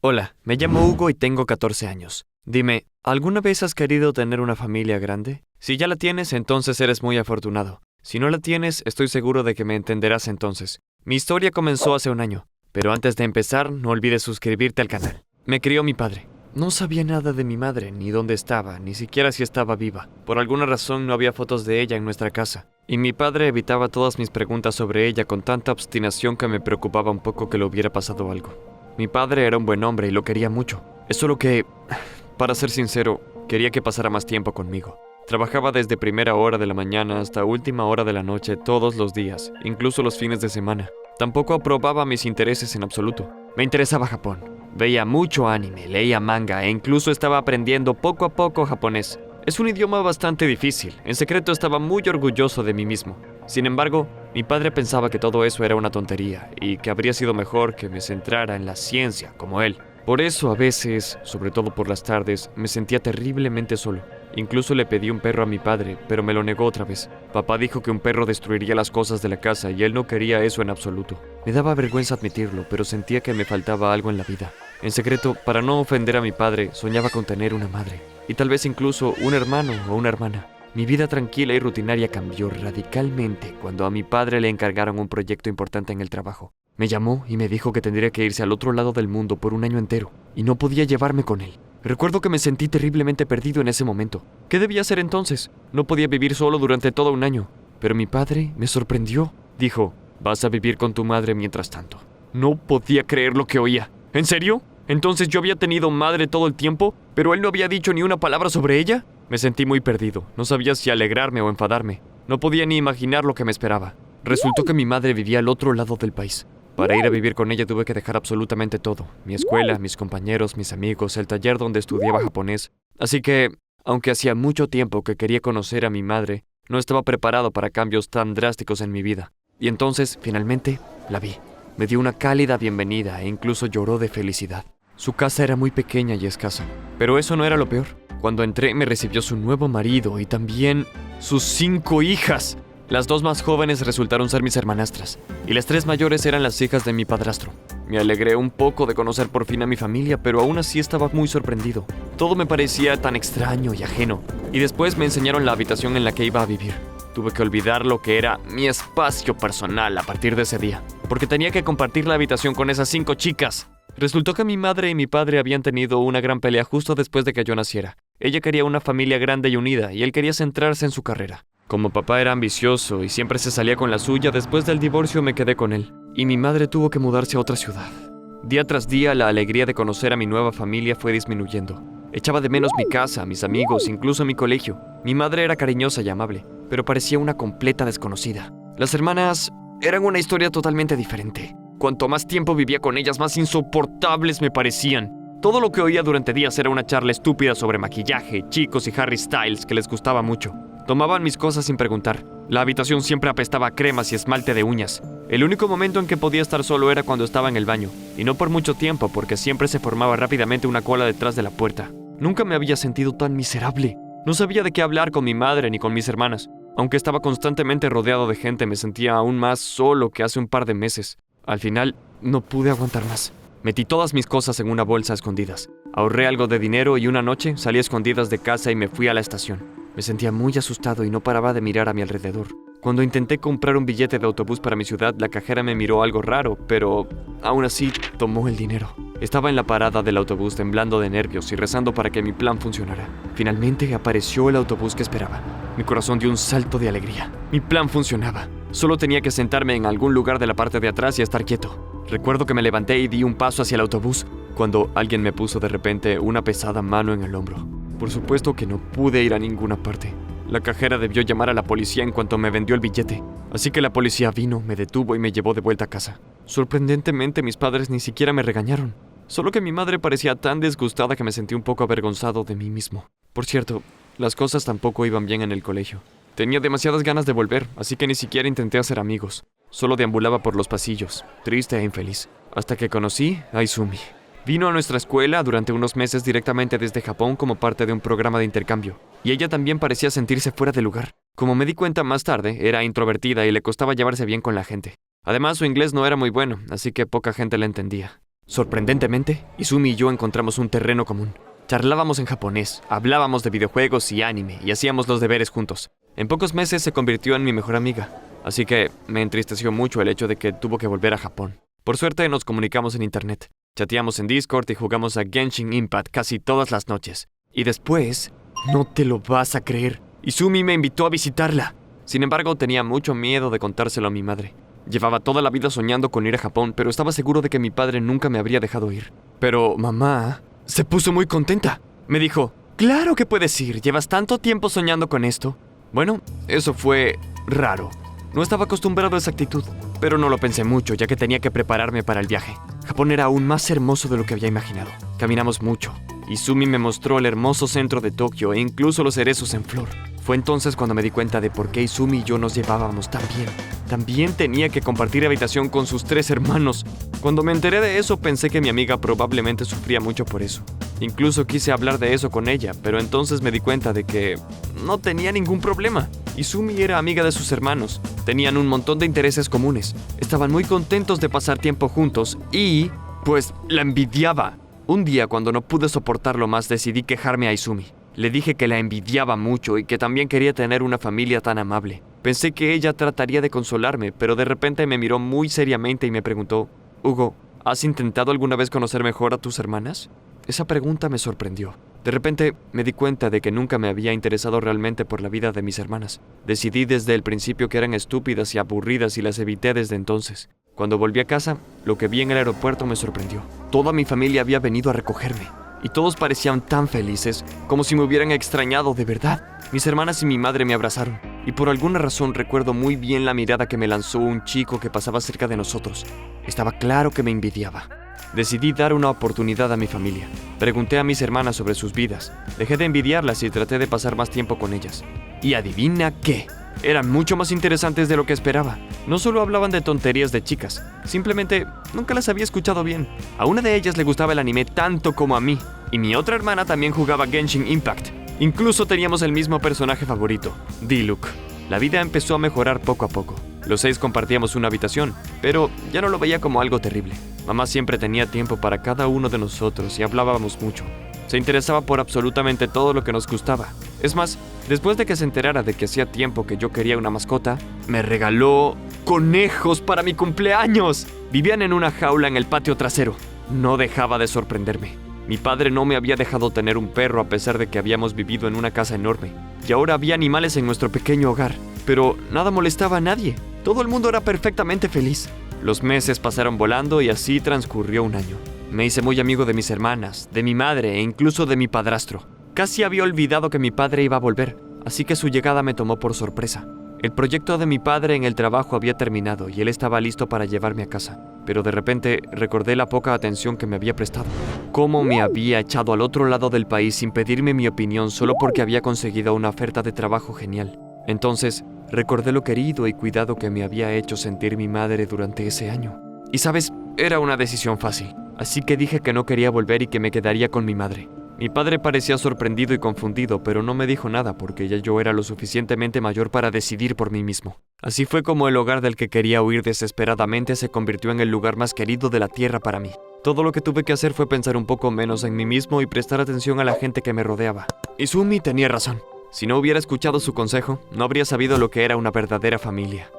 Hola, me llamo Hugo y tengo 14 años. Dime, ¿alguna vez has querido tener una familia grande? Si ya la tienes, entonces eres muy afortunado. Si no la tienes, estoy seguro de que me entenderás entonces. Mi historia comenzó hace un año, pero antes de empezar, no olvides suscribirte al canal. Me crió mi padre. No sabía nada de mi madre, ni dónde estaba, ni siquiera si estaba viva. Por alguna razón no había fotos de ella en nuestra casa. Y mi padre evitaba todas mis preguntas sobre ella con tanta obstinación que me preocupaba un poco que le hubiera pasado algo. Mi padre era un buen hombre y lo quería mucho. Es solo que, para ser sincero, quería que pasara más tiempo conmigo. Trabajaba desde primera hora de la mañana hasta última hora de la noche todos los días, incluso los fines de semana. Tampoco aprobaba mis intereses en absoluto. Me interesaba Japón. Veía mucho anime, leía manga e incluso estaba aprendiendo poco a poco japonés. Es un idioma bastante difícil. En secreto estaba muy orgulloso de mí mismo. Sin embargo, mi padre pensaba que todo eso era una tontería y que habría sido mejor que me centrara en la ciencia, como él. Por eso a veces, sobre todo por las tardes, me sentía terriblemente solo. Incluso le pedí un perro a mi padre, pero me lo negó otra vez. Papá dijo que un perro destruiría las cosas de la casa y él no quería eso en absoluto. Me daba vergüenza admitirlo, pero sentía que me faltaba algo en la vida. En secreto, para no ofender a mi padre, soñaba con tener una madre. Y tal vez incluso un hermano o una hermana. Mi vida tranquila y rutinaria cambió radicalmente cuando a mi padre le encargaron un proyecto importante en el trabajo. Me llamó y me dijo que tendría que irse al otro lado del mundo por un año entero, y no podía llevarme con él. Recuerdo que me sentí terriblemente perdido en ese momento. ¿Qué debía hacer entonces? No podía vivir solo durante todo un año. Pero mi padre me sorprendió. Dijo, vas a vivir con tu madre mientras tanto. No podía creer lo que oía. ¿En serio? Entonces yo había tenido madre todo el tiempo, pero él no había dicho ni una palabra sobre ella. Me sentí muy perdido. No sabía si alegrarme o enfadarme. No podía ni imaginar lo que me esperaba. Resultó que mi madre vivía al otro lado del país. Para ir a vivir con ella tuve que dejar absolutamente todo. Mi escuela, mis compañeros, mis amigos, el taller donde estudiaba japonés. Así que, aunque hacía mucho tiempo que quería conocer a mi madre, no estaba preparado para cambios tan drásticos en mi vida. Y entonces, finalmente, la vi. Me dio una cálida bienvenida e incluso lloró de felicidad. Su casa era muy pequeña y escasa, pero eso no era lo peor. Cuando entré me recibió su nuevo marido y también sus 5 hijas. Las 2 más jóvenes resultaron ser mis hermanastras, y las 3 mayores eran las hijas de mi padrastro. Me alegré un poco de conocer por fin a mi familia, pero aún así estaba muy sorprendido. Todo me parecía tan extraño y ajeno, y después me enseñaron la habitación en la que iba a vivir. Tuve que olvidar lo que era mi espacio personal a partir de ese día, porque tenía que compartir la habitación con esas 5 chicas. Resultó que mi madre y mi padre habían tenido una gran pelea justo después de que yo naciera. Ella quería una familia grande y unida, y él quería centrarse en su carrera. Como papá era ambicioso y siempre se salía con la suya, después del divorcio me quedé con él, y mi madre tuvo que mudarse a otra ciudad. Día tras día, la alegría de conocer a mi nueva familia fue disminuyendo. Echaba de menos mi casa, mis amigos, incluso mi colegio. Mi madre era cariñosa y amable, pero parecía una completa desconocida. Las hermanas eran una historia totalmente diferente. Cuanto más tiempo vivía con ellas, más insoportables me parecían. Todo lo que oía durante días era una charla estúpida sobre maquillaje, chicos y Harry Styles que les gustaba mucho. Tomaban mis cosas sin preguntar. La habitación siempre apestaba a cremas y esmalte de uñas. El único momento en que podía estar solo era cuando estaba en el baño, y no por mucho tiempo porque siempre se formaba rápidamente una cola detrás de la puerta. Nunca me había sentido tan miserable. No sabía de qué hablar con mi madre ni con mis hermanas. Aunque estaba constantemente rodeado de gente, me sentía aún más solo que hace un par de meses. Al final, no pude aguantar más. Metí todas mis cosas en una bolsa a escondidas. Ahorré algo de dinero y una noche salí a escondidas de casa y me fui a la estación. Me sentía muy asustado y no paraba de mirar a mi alrededor. Cuando intenté comprar un billete de autobús para mi ciudad, la cajera me miró algo raro, pero aún así tomó el dinero. Estaba en la parada del autobús temblando de nervios y rezando para que mi plan funcionara. Finalmente apareció el autobús que esperaba. Mi corazón dio un salto de alegría. Mi plan funcionaba. Solo tenía que sentarme en algún lugar de la parte de atrás y estar quieto. Recuerdo que me levanté y di un paso hacia el autobús, cuando alguien me puso de repente una pesada mano en el hombro. Por supuesto que no pude ir a ninguna parte. La cajera debió llamar a la policía en cuanto me vendió el billete. Así que la policía vino, me detuvo y me llevó de vuelta a casa. Sorprendentemente, mis padres ni siquiera me regañaron. Solo que mi madre parecía tan disgustada que me sentí un poco avergonzado de mí mismo. Por cierto, las cosas tampoco iban bien en el colegio. Tenía demasiadas ganas de volver, así que ni siquiera intenté hacer amigos. Solo deambulaba por los pasillos, triste e infeliz, hasta que conocí a Izumi. Vino a nuestra escuela durante unos meses directamente desde Japón como parte de un programa de intercambio, y ella también parecía sentirse fuera de lugar. Como me di cuenta más tarde, era introvertida y le costaba llevarse bien con la gente. Además, su inglés no era muy bueno, así que poca gente la entendía. Sorprendentemente, Izumi y yo encontramos un terreno común. Charlábamos en japonés, hablábamos de videojuegos y anime y hacíamos los deberes juntos. En pocos meses se convirtió en mi mejor amiga, así que me entristeció mucho el hecho de que tuvo que volver a Japón. Por suerte nos comunicamos en internet, chateamos en Discord y jugamos a Genshin Impact casi todas las noches. Y después, no te lo vas a creer, Izumi me invitó a visitarla. Sin embargo, tenía mucho miedo de contárselo a mi madre. Llevaba toda la vida soñando con ir a Japón, pero estaba seguro de que mi padre nunca me habría dejado ir. Pero mamá se puso muy contenta. Me dijo, claro que puedes ir, llevas tanto tiempo soñando con esto. Bueno, eso fue raro. No estaba acostumbrado a esa actitud, pero no lo pensé mucho, ya que tenía que prepararme para el viaje. Japón era aún más hermoso de lo que había imaginado. Caminamos mucho. Izumi me mostró el hermoso centro de Tokio e incluso los cerezos en flor. Fue entonces cuando me di cuenta de por qué Izumi y yo nos llevábamos tan bien. También tenía que compartir habitación con sus 3 hermanos. Cuando me enteré de eso, pensé que mi amiga probablemente sufría mucho por eso. Incluso quise hablar de eso con ella, pero entonces me di cuenta de que no tenía ningún problema. Izumi era amiga de sus hermanos. Tenían un montón de intereses comunes. Estaban muy contentos de pasar tiempo juntos y, pues, la envidiaba. Un día, cuando no pude soportarlo más, decidí quejarme a Izumi. Le dije que la envidiaba mucho y que también quería tener una familia tan amable. Pensé que ella trataría de consolarme, pero de repente me miró muy seriamente y me preguntó, Hugo, ¿has intentado alguna vez conocer mejor a tus hermanas? Esa pregunta me sorprendió. De repente me di cuenta de que nunca me había interesado realmente por la vida de mis hermanas. Decidí desde el principio que eran estúpidas y aburridas y las evité desde entonces. Cuando volví a casa, lo que vi en el aeropuerto me sorprendió. Toda mi familia había venido a recogerme. Y todos parecían tan felices, como si me hubieran extrañado de verdad. Mis hermanas y mi madre me abrazaron, y por alguna razón recuerdo muy bien la mirada que me lanzó un chico que pasaba cerca de nosotros. Estaba claro que me envidiaba. Decidí dar una oportunidad a mi familia. Pregunté a mis hermanas sobre sus vidas. Dejé de envidiarlas y traté de pasar más tiempo con ellas. Y adivina qué. Eran mucho más interesantes de lo que esperaba. No solo hablaban de tonterías de chicas, simplemente nunca las había escuchado bien. A una de ellas le gustaba el anime tanto como a mí, y mi otra hermana también jugaba Genshin Impact. Incluso teníamos el mismo personaje favorito, Diluc. La vida empezó a mejorar poco a poco. Los 6 compartíamos una habitación, pero ya no lo veía como algo terrible. Mamá siempre tenía tiempo para cada uno de nosotros y hablábamos mucho. Se interesaba por absolutamente todo lo que nos gustaba. Es más, después de que se enterara de que hacía tiempo que yo quería una mascota, me regaló conejos para mi cumpleaños. Vivían en una jaula en el patio trasero. No dejaba de sorprenderme. Mi padre no me había dejado tener un perro a pesar de que habíamos vivido en una casa enorme. Y ahora había animales en nuestro pequeño hogar. Pero nada molestaba a nadie. Todo el mundo era perfectamente feliz. Los meses pasaron volando y así transcurrió un año. Me hice muy amigo de mis hermanas, de mi madre e incluso de mi padrastro. Casi había olvidado que mi padre iba a volver, así que su llegada me tomó por sorpresa. El proyecto de mi padre en el trabajo había terminado y él estaba listo para llevarme a casa. Pero de repente recordé la poca atención que me había prestado. Cómo me había echado al otro lado del país sin pedirme mi opinión solo porque había conseguido una oferta de trabajo genial. Entonces, recordé lo querido y cuidado que me había hecho sentir mi madre durante ese año. Y sabes, era una decisión fácil. Así que dije que no quería volver y que me quedaría con mi madre. Mi padre parecía sorprendido y confundido, pero no me dijo nada porque ya yo era lo suficientemente mayor para decidir por mí mismo. Así fue como el hogar del que quería huir desesperadamente se convirtió en el lugar más querido de la tierra para mí. Todo lo que tuve que hacer fue pensar un poco menos en mí mismo y prestar atención a la gente que me rodeaba. Izumi tenía razón. Si no hubiera escuchado su consejo, no habría sabido lo que era una verdadera familia.